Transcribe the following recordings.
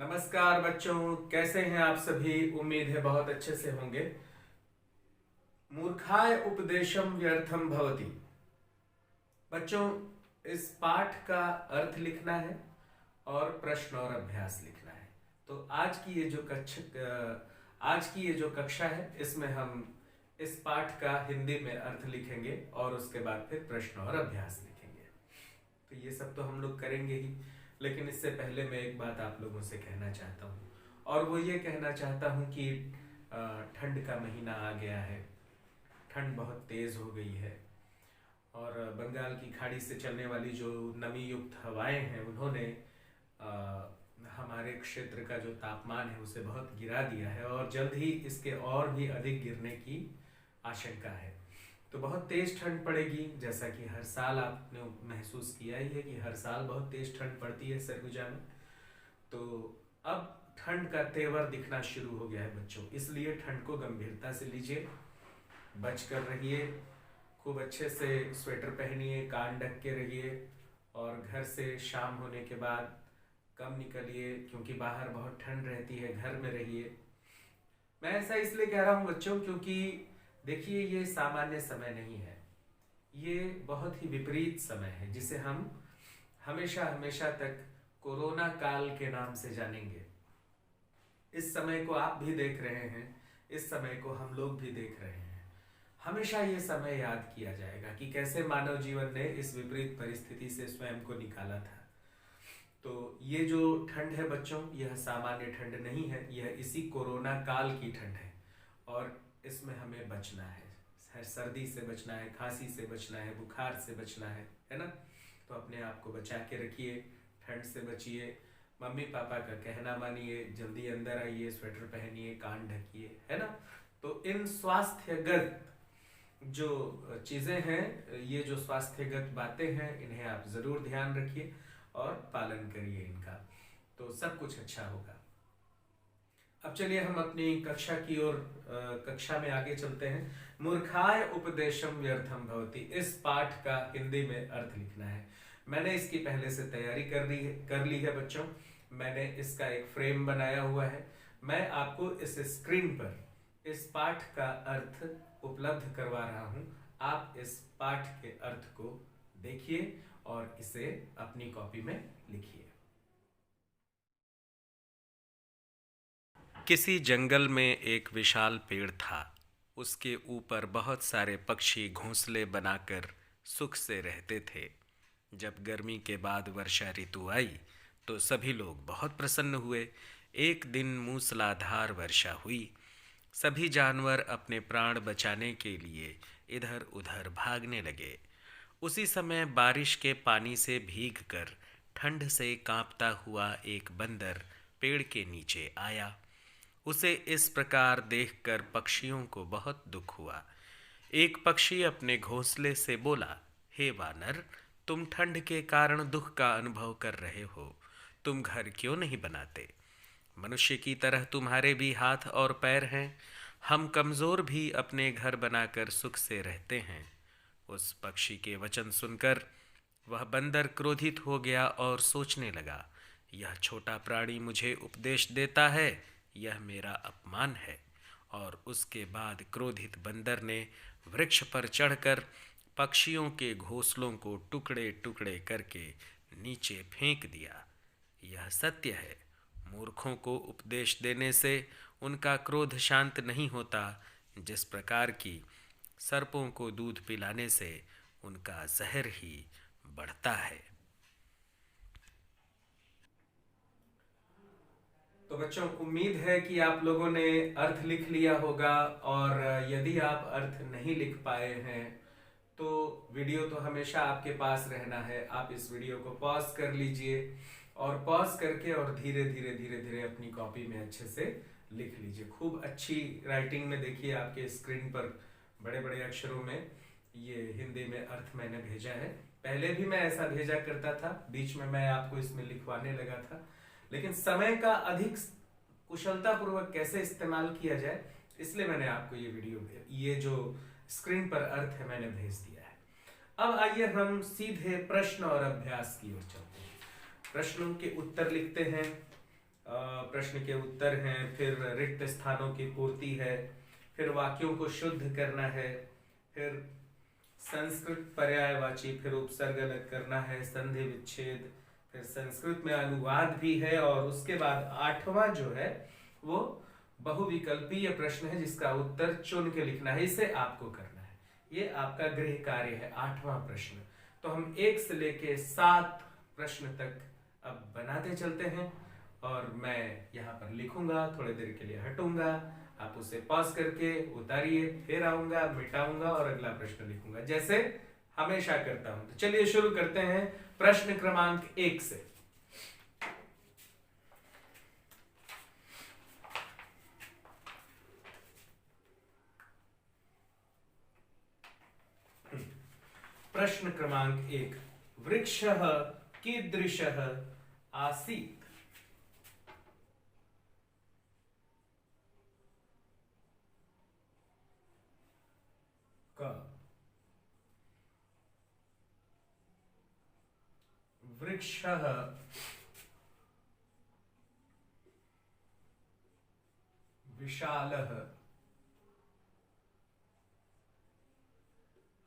नमस्कार बच्चों, कैसे हैं आप सभी। उम्मीद है बहुत अच्छे से होंगे। मूर्खाय उपदेशम व्यर्थम भवति। बच्चों, इस पाठ का अर्थ लिखना है और प्रश्न और अभ्यास लिखना है। तो आज की ये जो कक्षा है, इसमें हम इस पाठ का हिंदी में अर्थ लिखेंगे और उसके बाद फिर प्रश्न और अभ्यास लिखेंगे। तो ये सब तो हम लोग करेंगे ही, लेकिन इससे पहले मैं एक बात आप लोगों से कहना चाहता हूँ, और वो ये कहना चाहता हूँ कि ठंड का महीना आ गया है। ठंड बहुत तेज़ हो गई है और बंगाल की खाड़ी से चलने वाली जो नमी युक्त हवाएं हैं, उन्होंने हमारे क्षेत्र का जो तापमान है उसे बहुत गिरा दिया है और जल्द ही इसके और भी अधिक गिरने की आशंका है। तो बहुत तेज ठंड पड़ेगी, जैसा कि हर साल आपने महसूस किया ही है कि हर साल बहुत तेज ठंड पड़ती है सरगुजा में। तो अब ठंड का तेवर दिखना शुरू हो गया है बच्चों, इसलिए ठंड को गंभीरता से लीजिए, बच कर रहिए, खूब अच्छे से स्वेटर पहनिए, कान ढक के रहिए और घर से शाम होने के बाद कम निकलिए, क्योंकि बाहर बहुत ठंड रहती है। घर में रहिए। मैं ऐसा इसलिए कह रहा हूँ बच्चों, क्योंकि देखिए, ये सामान्य समय नहीं है, ये बहुत ही विपरीत समय है, जिसे हम हमेशा हमेशा तक कोरोना काल के नाम से जानेंगे। इस समय को आप भी देख रहे हैं, इस समय को हम लोग भी देख रहे हैं। हमेशा ये समय याद किया जाएगा कि कैसे मानव जीवन ने इस विपरीत परिस्थिति से स्वयं को निकाला था। तो ये जो ठंड है बच्चों, यह सामान्य ठंड नहीं है, यह इसी कोरोना काल की ठंड है और इसमें हमें बचना है। सर्दी से बचना है, खांसी से बचना है, बुखार से बचना है ना। तो अपने आप को बचा के रखिए, ठंड से बचिए, मम्मी पापा का कहना मानिए, जल्दी अंदर आइए, स्वेटर पहनिए, कान ढकिए, है ना। तो इन स्वास्थ्यगत जो चीज़ें हैं, ये जो स्वास्थ्यगत बातें हैं, इन्हें आप ज़रूर ध्यान रखिए और पालन करिए इनका, तो सब कुछ अच्छा होगा। अब चलिए हम अपनी कक्षा की ओर कक्षा में आगे चलते हैं। मूर्खाय उपदेशम व्यर्थम भवति, इस पाठ का हिंदी में अर्थ लिखना है। मैंने इसकी पहले से तैयारी कर ली है बच्चों। मैंने इसका एक फ्रेम बनाया हुआ है। मैं आपको इस स्क्रीन पर इस पाठ का अर्थ उपलब्ध करवा रहा हूं। आप इस पाठ के अर्थ को देखिए और इसे अपनी कॉपी में लिखिए। किसी जंगल में एक विशाल पेड़ था। उसके ऊपर बहुत सारे पक्षी घोंसले बनाकर सुख से रहते थे। जब गर्मी के बाद वर्षा ऋतु आई तो सभी लोग बहुत प्रसन्न हुए। एक दिन मूसलाधार वर्षा हुई। सभी जानवर अपने प्राण बचाने के लिए इधर उधर भागने लगे। उसी समय बारिश के पानी से भीगकर ठंड से कांपता हुआ एक बंदर पेड़ के नीचे आया। उसे इस प्रकार देखकर पक्षियों को बहुत दुख हुआ। एक पक्षी अपने घोंसले से बोला, हे वानर, तुम ठंड के कारण दुख का अनुभव कर रहे हो, तुम घर क्यों नहीं बनाते? मनुष्य की तरह तुम्हारे भी हाथ और पैर हैं। हम कमजोर भी अपने घर बनाकर सुख से रहते हैं। उस पक्षी के वचन सुनकर वह बंदर क्रोधित हो गया और सोचने लगा, यह छोटा प्राणी मुझे उपदेश देता है, यह मेरा अपमान है। और उसके बाद क्रोधित बंदर ने वृक्ष पर चढ़कर पक्षियों के घोंसलों को टुकड़े टुकड़े करके नीचे फेंक दिया। यह सत्य है, मूर्खों को उपदेश देने से उनका क्रोध शांत नहीं होता, जिस प्रकार की सर्पों को दूध पिलाने से उनका जहर ही बढ़ता है। तो बच्चों, उम्मीद है कि आप लोगों ने अर्थ लिख लिया होगा, और यदि आप अर्थ नहीं लिख पाए हैं तो वीडियो तो हमेशा आपके पास रहना है। आप इस वीडियो को पॉज कर लीजिए और पॉज करके और धीरे धीरे धीरे धीरे अपनी कॉपी में अच्छे से लिख लीजिए। खूब अच्छी राइटिंग में देखिए, आपके स्क्रीन पर बड़े बड़े अक्षरों में ये हिंदी में अर्थ मैंने भेजा है। पहले भी मैं ऐसा भेजा करता था, बीच में मैं आपको इसमें लिखवाने लगा था, लेकिन समय का अधिक कुशलता पूर्वक कैसे इस्तेमाल किया जाए, इसलिए मैंने आपको ये वीडियो, ये जो स्क्रीन पर अर्थ है, मैंने भेज दिया है। अब आइए हम सीधे प्रश्न और अभ्यास की ओर चलते हैं। प्रश्नों के उत्तर लिखते हैं। प्रश्न के उत्तर हैं, फिर रिक्त स्थानों की पूर्ति है, फिर वाक्यों को शुद्ध करना है, फिर संस्कृत पर्यायवाची, फिर उपसर्ग अलग करना है, संधि विच्छेद, फिर संस्कृत में अनुवाद भी है, और उसके बाद 8वां जो है वो बहुविकल्पीय प्रश्न है जिसका उत्तर चुन के लिखना है। इसे आपको करना है, ये आपका गृह कार्य है, 8वां प्रश्न। तो हम 1 से लेके 7 प्रश्न तक अब बनाते चलते हैं, और मैं यहाँ पर लिखूंगा, थोड़ी देर के लिए हटूंगा, आप उसे पॉज करके उतारिए, फिर आऊंगा, मिटाऊंगा और अगला प्रश्न लिखूंगा, जैसे हमेशा करता हूं। तो चलिए शुरू करते हैं प्रश्न क्रमांक 1 से। प्रश्न क्रमांक 1, वृक्षः कीदृशः आसीत्? वृक्षः विशालः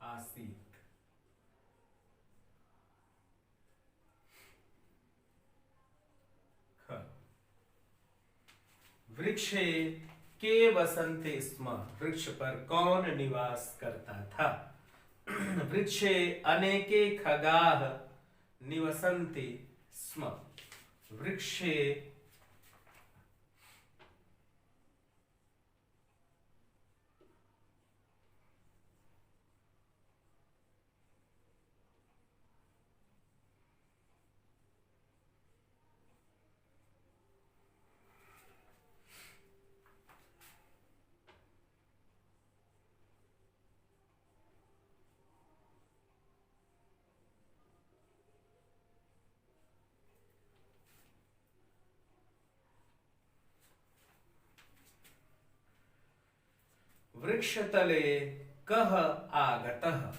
आसीत्। वृक्षे के वसन्ते स्म, वृक्ष पर कौन निवास करता था? वृक्षे अनेके खगाः निवसन्ति स्म, वृक्षे वृक्षतले कः आगतः?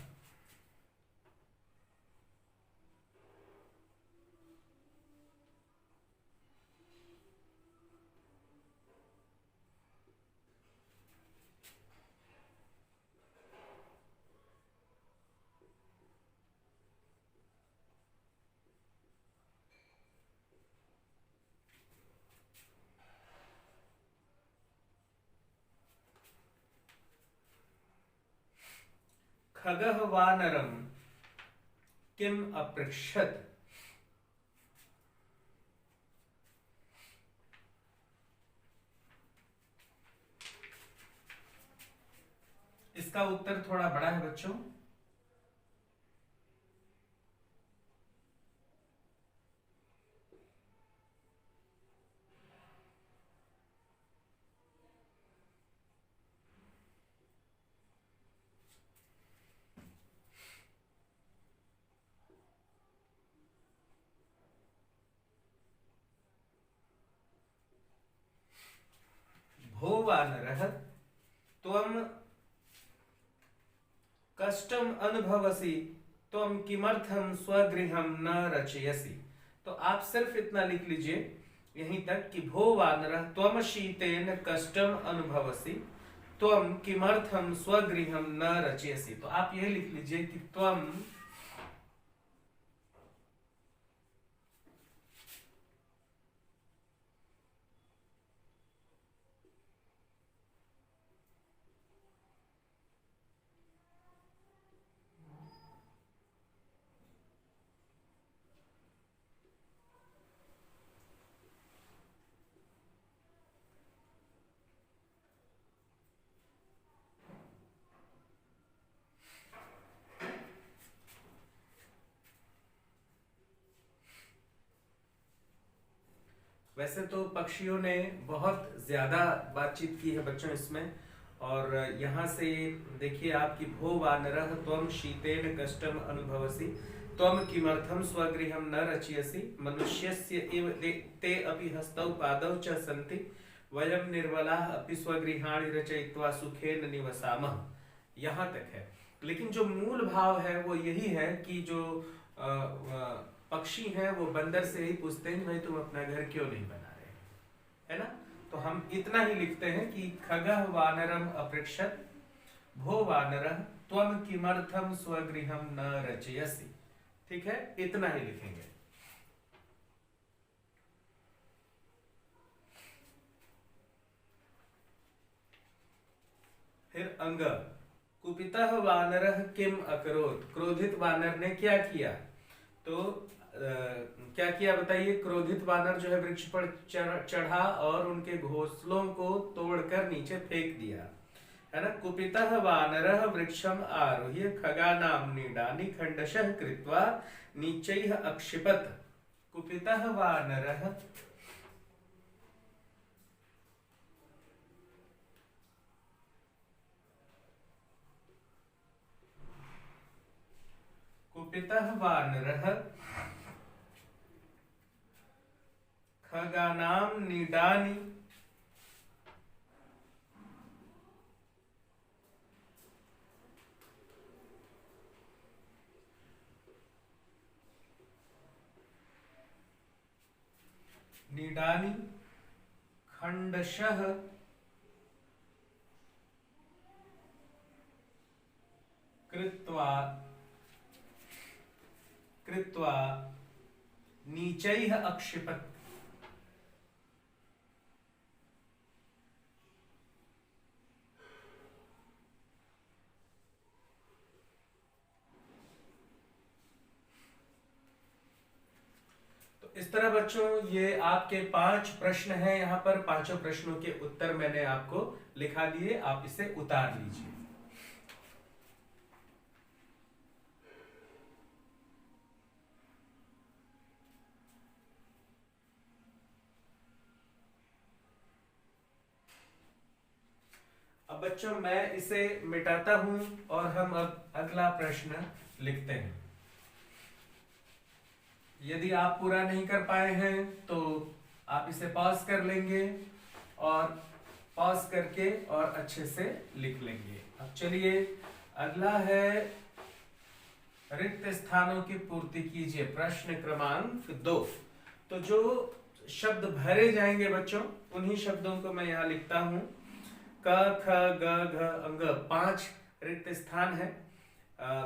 खगः वानरं किम अपृच्छत्? इसका उत्तर थोड़ा बड़ा है बच्चों। भो वानरः त्वं कष्टम अनुभवसि, त्वं किमर्थं स्वगृहं न रचयसि। तो आप सिर्फ इतना लिख लीजिए यहीं तक कि भो वानरः त्वं शीतेन कष्टम अनुभवसि, त्वं किमर्थं स्वगृहं न रचयसि। तो आप यह लिख लीजिए कि त्वं वैसे तो पक्षियों ने बहुत ज्यादा बातचीत की है बच्चों इसमें, और यहाँ से देखिए आपकी भो वानरः त्वं शीतेन कष्टम अनुभवसि, त्वं किमर्थं स्वगृहं न रचयसि, मनुष्यस्य इव ते अपि हस्तौ पादौ च सन्ति, वयं निर्बलाः अपि स्वगृहाणि रचयित्वा सुखेन निवसामः। यहाँ तक है, लेकिन जो मूल भाव है वो यही है कि जो पक्षी हैं वो बंदर से ही पूछते हैं भाई तुम अपना घर क्यों नहीं बना रहे। है ना। तो हम इतना ही लिखते हैं कि खगः वानरम अपृक्षत भो वानरः त्वम किमर्थम स्वगृहम न रचयसि। ठीक है, इतना ही लिखेंगे। फिर अंग, कुपितः वानरः किम अकरोत्, क्रोधित वानर ने क्या किया। तो क्या किया बताइए। क्रोधित वानर जो है वृक्ष पर चढ़ा और उनके घोंसलों को तोड़कर नीचे फेंक दिया, है ना। कुपितः वानरः वृक्षम आरुह्य खगानां नीडानि खंडशः कृत्वा नीचैः अक्षिपत्। कुपितः वानरः कुपितः वानरः खगानां नीडानि नीडानि खंडशः कृत्वा कृत्वा नीचैः अक्षिपत्। इस तरह बच्चों ये आपके 5 प्रश्न हैं। यहाँ पर 5 प्रश्नों के उत्तर मैंने आपको लिखा दिए, आप इसे उतार लीजिए। अब बच्चों मैं इसे मिटाता हूं और हम अब अगला प्रश्न लिखते हैं। यदि आप पूरा नहीं कर पाए हैं तो आप इसे पॉज कर लेंगे और पॉज करके और अच्छे से लिख लेंगे। अब चलिए अगला है रिक्त स्थानों की पूर्ति कीजिए, प्रश्न क्रमांक 2। तो जो शब्द भरे जाएंगे बच्चों उन्हीं शब्दों को मैं यहाँ लिखता हूं। क ख ग घ अंग 5 रिक्त स्थान है।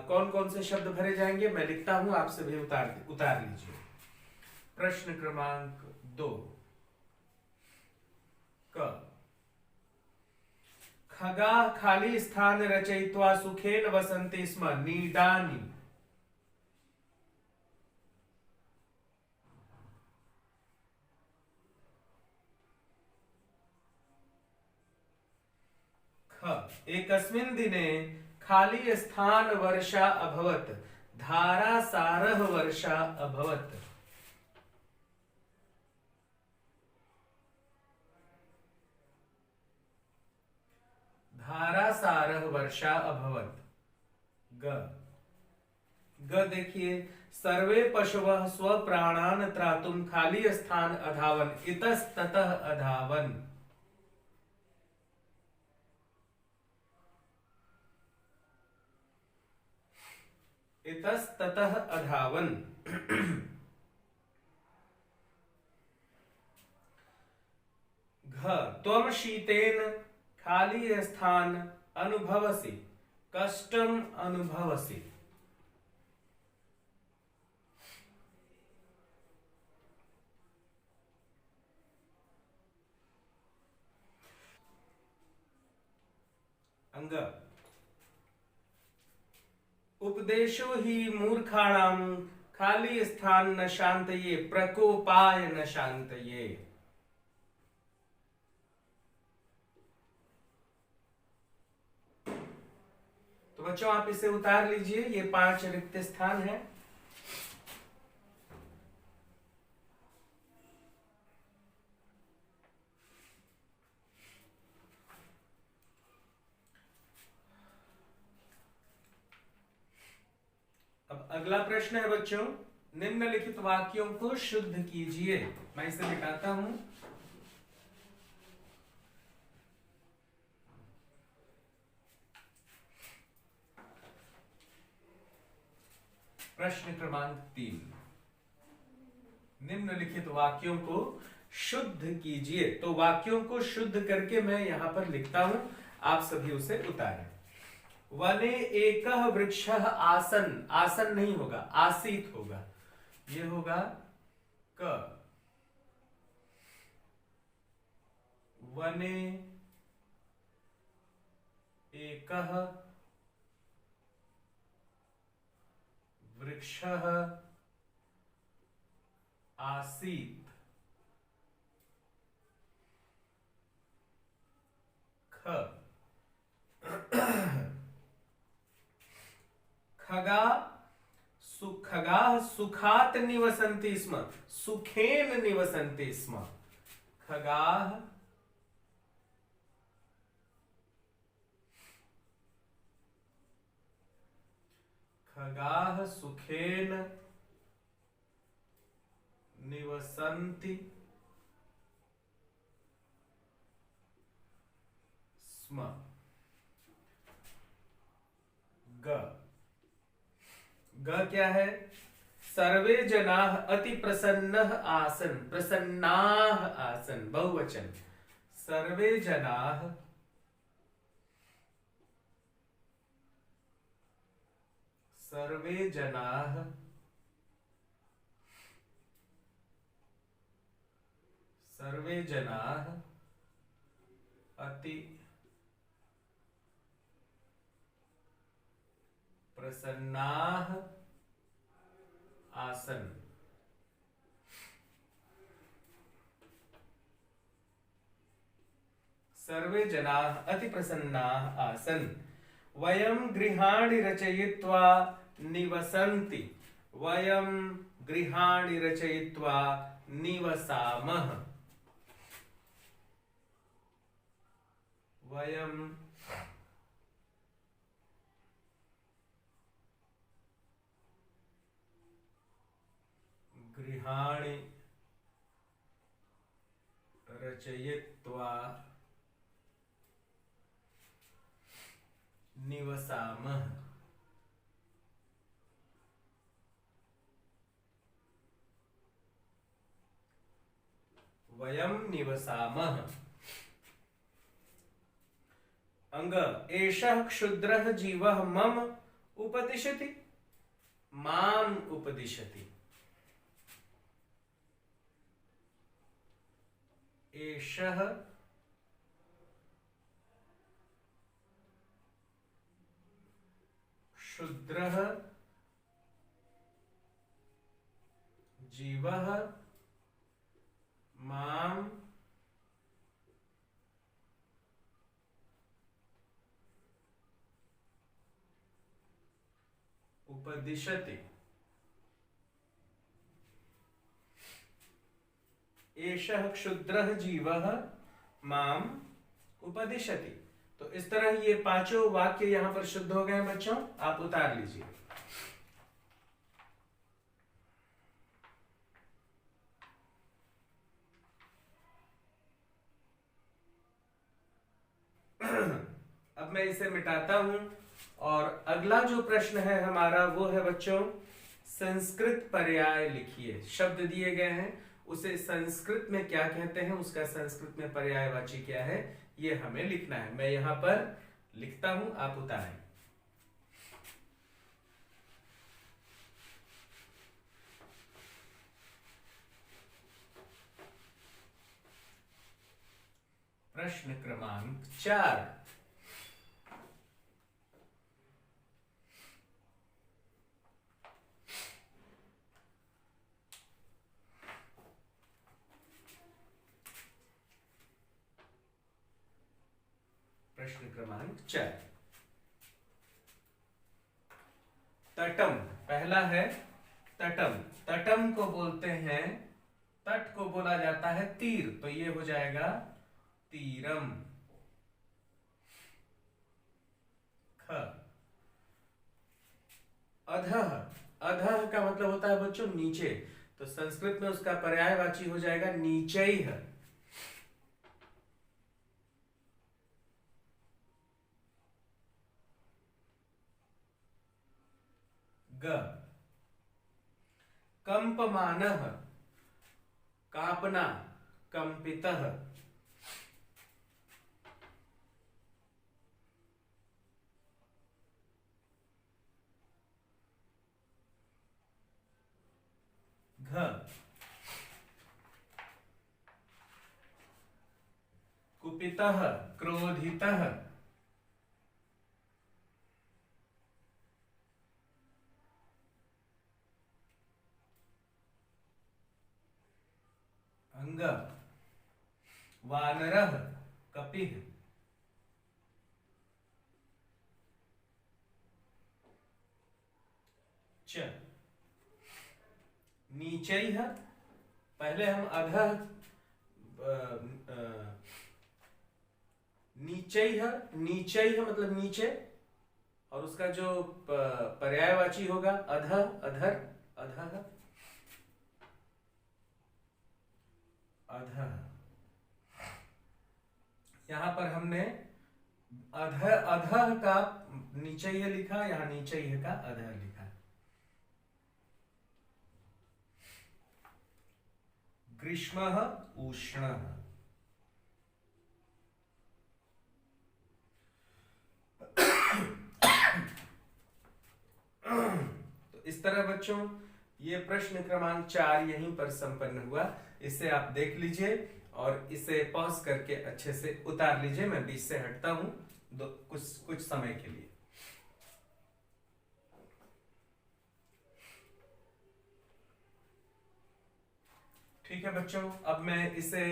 कौन कौन से शब्द भरे जाएंगे मैं लिखता हूं, आप सभी उतार लीजिए। प्रश्न क्रमांक 2 क, खगा खाली स्थान रचयित्वा सुखेन वसन्ति स्म नीडानि। ख, एकस्मिन् दिने खाली स्थान वर्षा अभवत् धारासारः वर्षा अभवत्। धारासारः वर्षा अभवत्। ग, ग देखिए, सर्वे पशवः स्वप्राणान् त्रातुं खाली स्थान अधावन् इतस्ततः अधावन्। इतस्ततः अधावन्। घ, त्वं शीतेन खाली स्थान अनुभवसि कष्टम अनुभवसि। अंग, उपदेशो हि मूर्खाणां खाली स्थान न शांतये प्रकोपाय न शांतये। तो बच्चों आप इसे उतार लीजिए, ये 5 रिक्त स्थान है। अब अगला प्रश्न है बच्चों, निम्नलिखित वाक्यों को शुद्ध कीजिए। मैं इसे मिटाता हूं। प्रश्न क्रमांक 3, निम्नलिखित वाक्यों को शुद्ध कीजिए। तो वाक्यों को शुद्ध करके मैं यहां पर लिखता हूं, आप सभी उसे उतारें। वने एकह वृक्षः आसन, आसन नहीं होगा, आसीत होगा, ये होगा क। वने एकः वृक्षः आसीत् ख। खगाः सुखात् निवसन्ति स्म, सुखेन निवसन्ति स्म। खगाः खगाः सुखेन निवसन्ति स्म। ग, ग क्या है? सर्वे जनाः अति प्रसन्नः आसन्, प्रसन्नाः आसन्, बहुवचन। सर्वे जनाः सर्वे जनाः सर्वे जनाः अति प्रसन्नाः आसन्। सर्वे जनाः अति प्रसन्नाः आसन्। वयं गृहाणि रचयित्वा निवसन्ति, वयं गृहाणि रचयित्वा निवसामः। वयं गृहाणि रचयित्वा निवसामः। वयं निवसामः। अंग, एषः क्षुद्रः जीवः मम उपदिशति, माम उपदिशति। एषः क्षुद्रः जीवः माम उपदिशति। एषः क्षुद्रः जीवः माम उपदिशति। तो इस तरह ये पांचों वाक्य यहां पर शुद्ध हो गए बच्चों, आप उतार लीजिए। अब मैं इसे मिटाता हूं और अगला जो प्रश्न है हमारा वो है बच्चों, संस्कृत पर्याय लिखिए। शब्द दिए गए हैं, उसे संस्कृत में क्या कहते हैं, उसका संस्कृत में पर्यायवाची क्या है, ये हमें लिखना है। मैं यहां पर लिखता हूं, आप उतारें। प्रश्न क्रमांक 4। प्रश्न क्रमांक 4। तटम, पहला है तटम। तटम को बोलते हैं, तट को बोला जाता है तीर, तो ये हो जाएगा तीरम। ख, अधः, अधः का मतलब होता है बच्चों नीचे, तो संस्कृत में उसका पर्यायवाची हो जाएगा नीचैः। ग, कंपमानः, कांपना, कंपितः, घ कुपितः क्रोधितः, अंग वानरः कपिः, च नीचैः, पहले हम अधः नीचैः, नीचैः मतलब नीचे, और उसका जो पर्यायवाची होगा अधः, अधर, अधः, अधः। यहां पर हमने अधः, अधः का नीचैः लिखा, यहां नीचैः का अधः लिखा। ग्रीष्मः उष्णः, तो इस तरह बच्चों ये प्रश्न क्रमांक 4 यहीं पर संपन्न हुआ। इसे आप देख लीजिए और इसे पॉज करके अच्छे से उतार लीजिए। मैं बीच से हटता हूं कुछ समय के लिए। ठीक है बच्चों, अब मैं इसे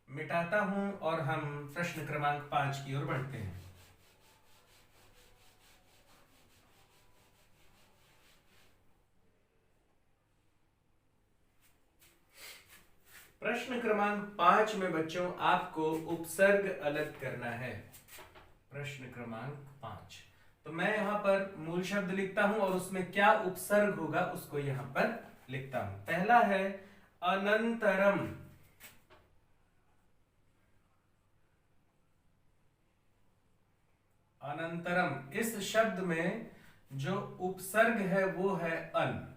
मिटाता हूं और हम प्रश्न क्रमांक 5 की ओर बढ़ते हैं। प्रश्न क्रमांक 5 में बच्चों आपको उपसर्ग अलग करना है। प्रश्न क्रमांक 5, तो मैं यहां पर मूल शब्द लिखता हूं और उसमें क्या उपसर्ग होगा उसको यहां पर लिखता हूं। पहला है अनंतरम, अनंतरम इस शब्द में जो उपसर्ग है वो है अन।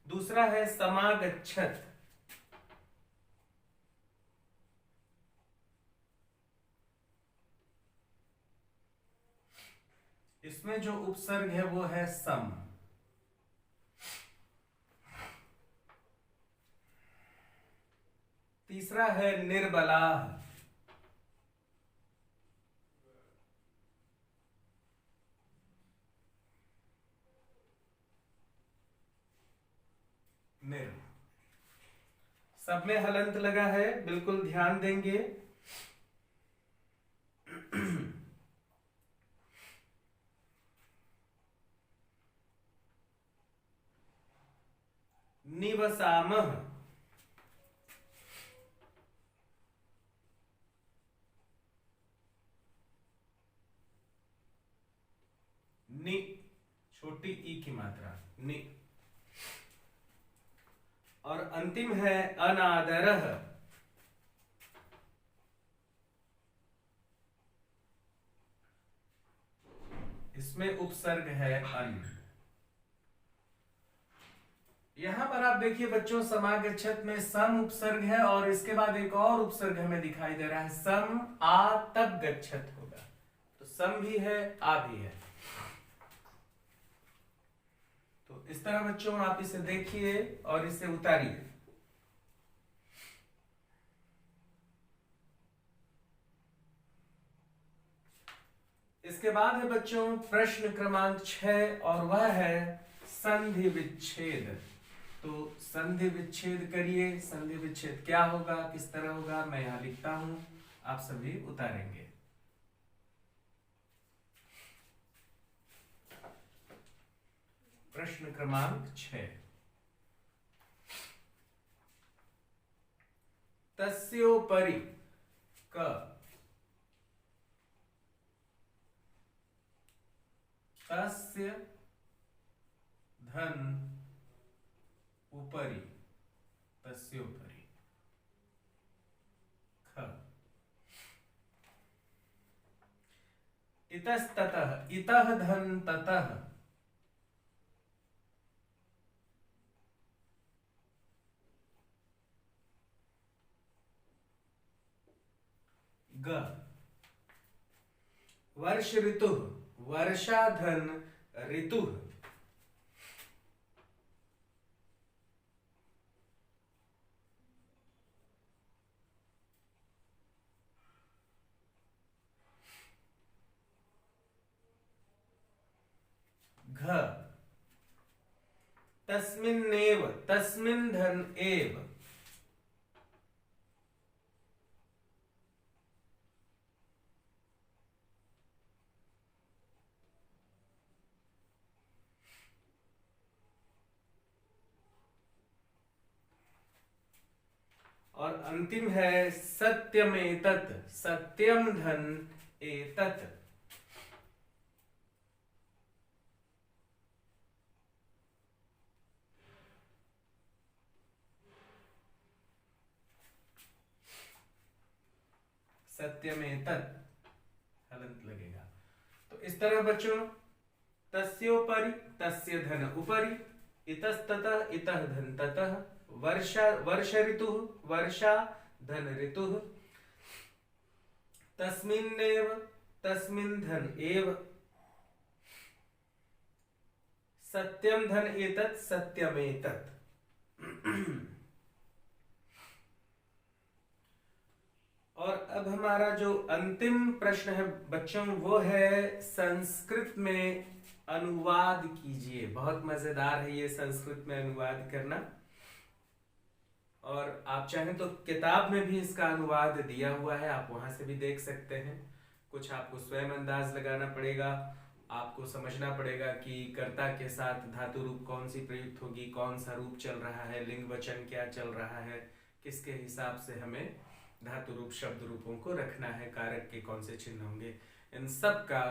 दूसरा है समागच्छत, इसमें जो उपसर्ग है वो है सम। तीसरा है निर्बलाह, निर। सब में हलंत लगा है, बिल्कुल ध्यान देंगे। निवसामः, नि, छोटी ई की मात्रा नि। और अंतिम है अनादरः, इसमें उपसर्ग है अन। यहां पर आप देखिए बच्चों, समागच्छत में सम उपसर्ग है और इसके बाद एक और उपसर्ग हमें दिखाई दे रहा है, सम आ तब गच्छत होगा। तो सम भी है, आ भी है। तो इस तरह बच्चों आप इसे देखिए और इसे उतारिए। इसके बाद है बच्चों प्रश्न क्रमांक 6 और वह है संधि विच्छेद। तो संधि विच्छेद करिए। संधि विच्छेद क्या होगा, किस तरह होगा, मैं यहां लिखता हूं, आप सभी उतारेंगे। प्रश्न क्रमांक 6, तस्योपरि क, तस्य धन उपरि, तस्योपरि ख, इतस्ततः, इतः धन ततः, ग, वर्ष ऋतु, वर्षा धन ऋतु, घ, तस्मिन्नेव, तस्मिन् धन एव, और अंतिम है सत्यमेतत्, सत्यम धन एतत्, सत्यमेतत् हलंत लगेगा। तो इस तरह बच्चों तस्योपरि, तस्य धन उपरि, इतस्ततः, इतः धन ततः, वर्षा, वर्ष ऋतु, वर्षा धन ऋतु, तस्मिन्नेव, तस्मिन् धन एव, सत्यम धन एतत्, सत्यमेतत्। और अब हमारा जो अंतिम प्रश्न है बच्चों वो है संस्कृत में अनुवाद कीजिए। बहुत मजेदार है ये संस्कृत में अनुवाद करना, और आप चाहें तो किताब में भी इसका अनुवाद दिया हुआ है, आप वहां से भी देख सकते हैं। कुछ आपको स्वयं अंदाज लगाना पड़ेगा, आपको समझना पड़ेगा कि कर्ता के साथ धातु रूप कौन सी प्रयुक्त होगी, कौन सा रूप चल रहा है, लिंग वचन क्या चल रहा है, किसके हिसाब से हमें धातु रूप शब्द रूपों को रखना है, कारक के कौन से चिन्ह होंगे, इन सब का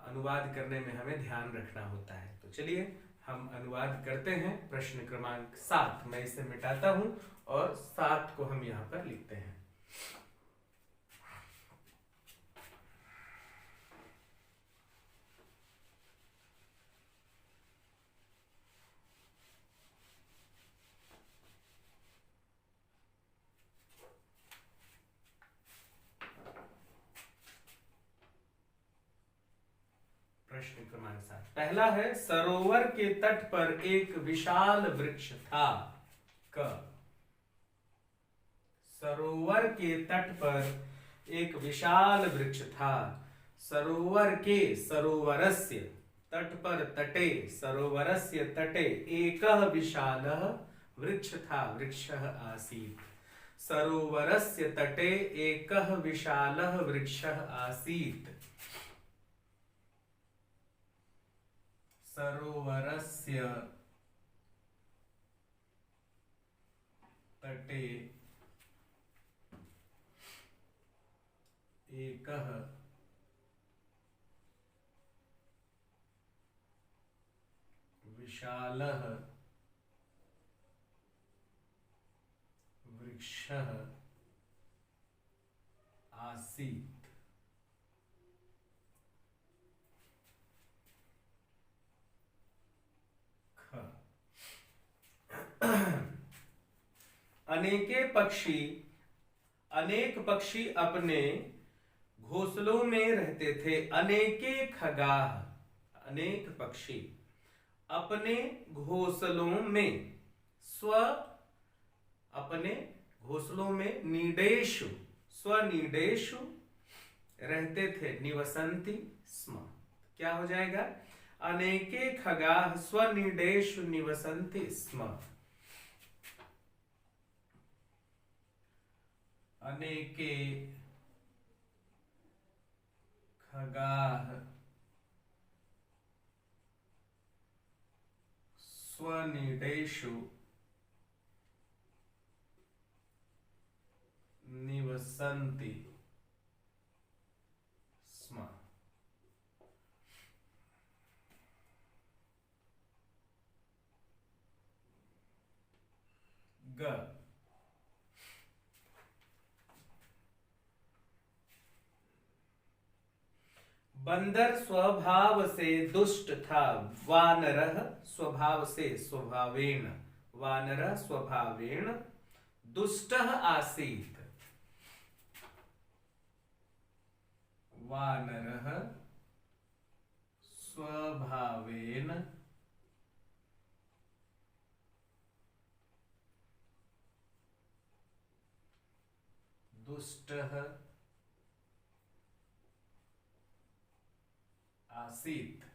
अनुवाद करने में हमें ध्यान रखना होता है। तो चलिए हम अनुवाद करते हैं। प्रश्न क्रमांक 7 मैं इसे मिटाता हूं और 7 को हम यहां पर लिखते हैं। प्रश्न क्रमांक 7 पहला है सरोवर के तट पर एक विशाल वृक्ष था। क, सरोवर के तट पर एक विशाल वृक्ष था। सरोवर के, सरोवरस्य, तट पर, तटे, सरोवरस्य तटे एकः विशालः वृक्ष था, वृक्षः आसीत्। सरोवरस्य तटे एकः विशालः वृक्षः आसीत्। सरोवरस्य तटे एकः विशालः वृक्षः आसीत्। अनेक पक्षी अपने घोंसलों में रहते थे। अनेके खगाः, अनेक पक्षी अपने घोंसलों में, स्व, अपने घोंसलों में, नीडेषु, स्वनीडेषु रहते थे, निवसन्ति स्म। क्या हो जाएगा? अनेके खगाः स्वनीडेषु निवसन्ति स्म। अनेके खगाः स्वनीडेषु निवसन्ति स्म। ग, बंदर स्वभाव से दुष्ट था। वानरः स्वभाव से, स्वभावेन, वानरः स्वभावेन दुष्टः आसीत्। वानरः स्वभावेन दुष्टः आसीत्।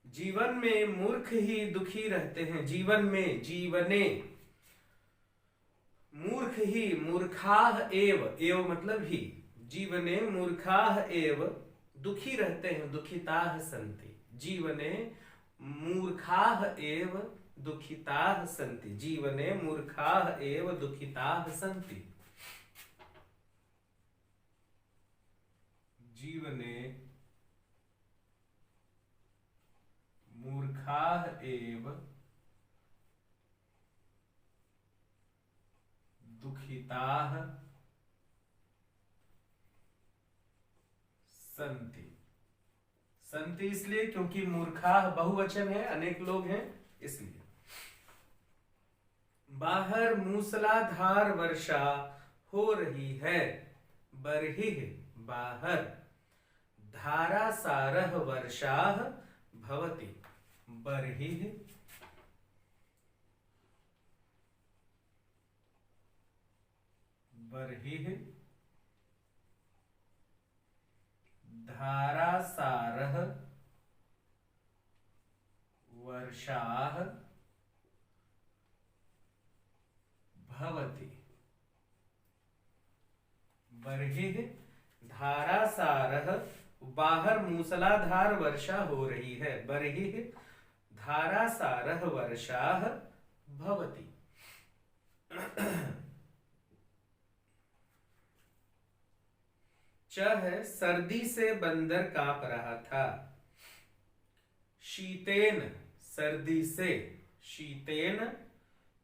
जीवन में मूर्ख ही दुखी रहते हैं। जीवन में, जीवने, मूर्ख ही, मूर्खाः एव, एव मतलब ही, जीवने मूर्खाः एव दुखी रहते हैं, दुखिताः सन्ति। जीवने मूर्खाः एव दुखिताः सन्ति। जीवने मूर्खाः एव दुखिताः सन्ति। जीवने मूर्खाः एव दुखिताः संति। संति इसलिए क्योंकि मूर्खाः बहुवचन है, अनेक लोग हैं इसलिए। बाहर मूसलाधार वर्षा हो रही है। बर्हिः बाहर, धारासारः वर्षाः भवति। बर्हिः बर्हिः धारासारः वर्षाः भवति। बर्हिः धारासारः, बाहर मूसलाधार वर्षा हो रही है। बर्हिः धारासारः वर्षाः भवति। च है, सर्दी से बंदर कांप रहा था। शीतेन सर्दी से, शीतेन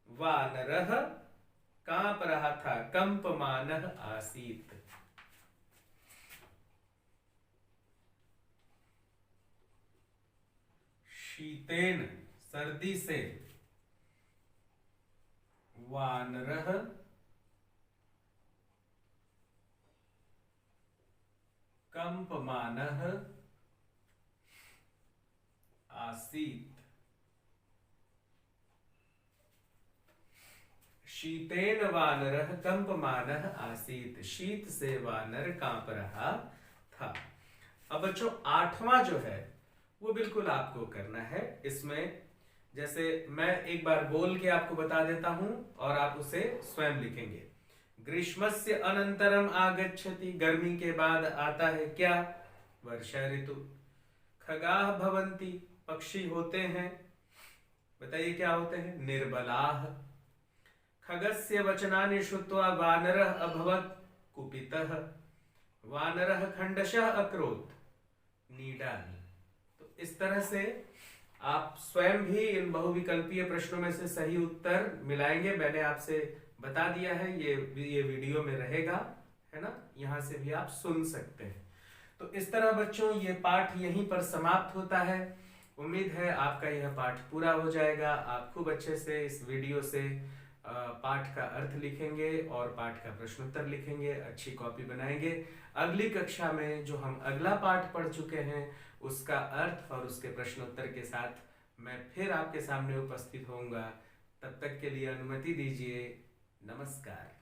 वानरः कांप रहा था। कंपमानः आसीत्। शीतेन सर्दी से, वानरः कंपमानः आसीत्। शीतेन वानरः कंपमानः आसीत्। शीत से वानर कांप रहा था। अब बच्चों 8वां जो है वो बिल्कुल आपको करना है। इसमें जैसे मैं एक बार बोल के आपको बता देता हूं और आप उसे स्वयं लिखेंगे। ग्रीष्मस्य अनंतरम आगच्छति, गर्मी के बाद आता है क्या? वर्षा ऋतु। खगाः भवन्ति, पक्षी होते हैं। बताइए क्या होते हैं? निर्बलाः। खगस्य वचनानि श्रुत्वा वानरः अभवत् कुपितः। वानरः खंडशः अकरोत् नीडानि। तो इस तरह से आप स्वयं भी इन बहुविकल्पीय प्रश्नों में से सही उत्तर मिलाएंगे। मैंने आपसे बता दिया है, ये वीडियो में रहेगा, है ना, यहां से भी आप सुन सकते हैं। तो इस तरह बच्चों ये पाठ यहीं पर समाप्त होता है। उम्मीद है आपका यह पाठ पूरा हो जाएगा। आप खूब अच्छे से इस वीडियो से पाठ का अर्थ लिखेंगे और पाठ का प्रश्नोत्तर लिखेंगे, अच्छी कॉपी बनाएंगे। अगली कक्षा में जो हम अगला पाठ पढ़ चुके हैं उसका अर्थ और उसके प्रश्नोत्तर के साथ मैं फिर आपके सामने उपस्थित होऊंगा। तब तक के लिए अनुमति दीजिए। नमस्कार।